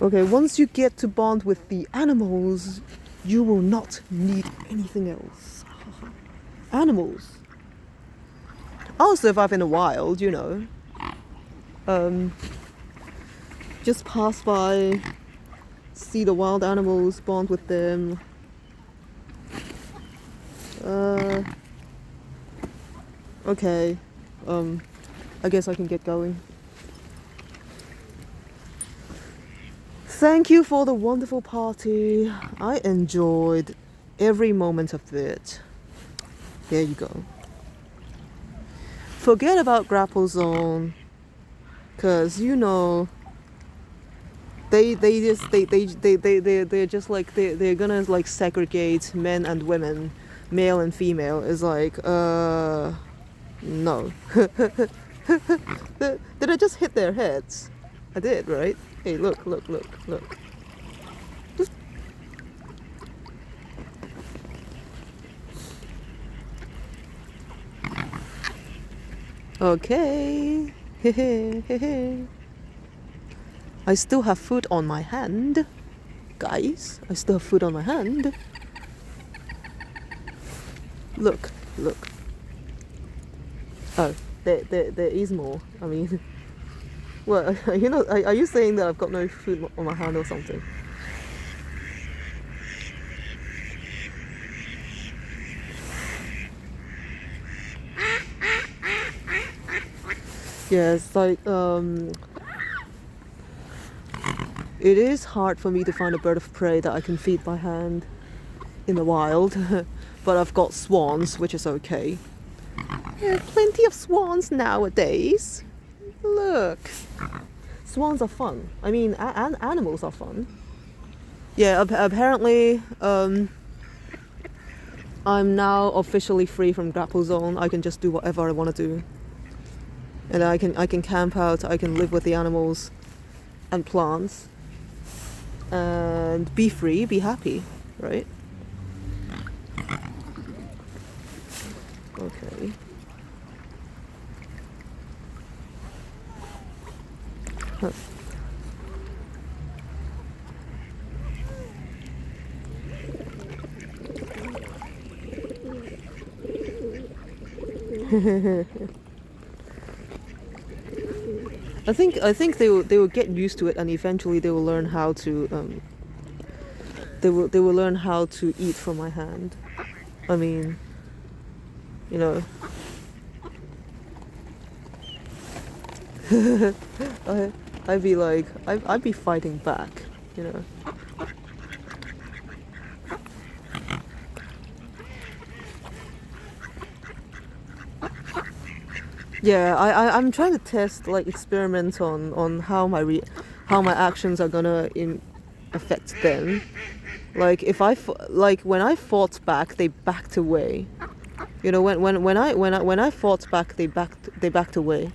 Okay, once you get to bond with the animals, you will not need anything else. Animals. I'll survive in the wild, you know. Just pass by, see the wild animals, bond with them. Okay. I guess I can get going. Thank you for the wonderful party. I enjoyed every moment of it. There you go. Forget about Grapple Zone, cause you know they're just like they're gonna like segregate men and women, male and female. Is like no. Did I just hit their heads? I did, right? Hey, look. Okay. I still have food on my hand. Guys, I still have food on my hand. Look. Oh, there is more. I mean, well, you know, are you saying that I've got no food on my hand or something? Yeah, it's like, it is hard for me to find a bird of prey that I can feed by hand in the wild, but I've got swans, which is okay. There are plenty of swans nowadays. Look. Swans are fun. I mean, animals are fun. Yeah, apparently, I'm now officially free from Grapple Zone. I can just do whatever I want to do. And I can camp out, I can live with the animals and plants. And be free, be happy, right? Okay. Huh. I think they will get used to it, and eventually they will learn how to they will learn how to eat from my hand. I mean, you know. I'd be like, I'd be fighting back, you know. Yeah, I'm trying to test, like, experiment on how my actions are gonna affect them. Like, when I fought back, they backed away. You know, when I fought back, they backed away.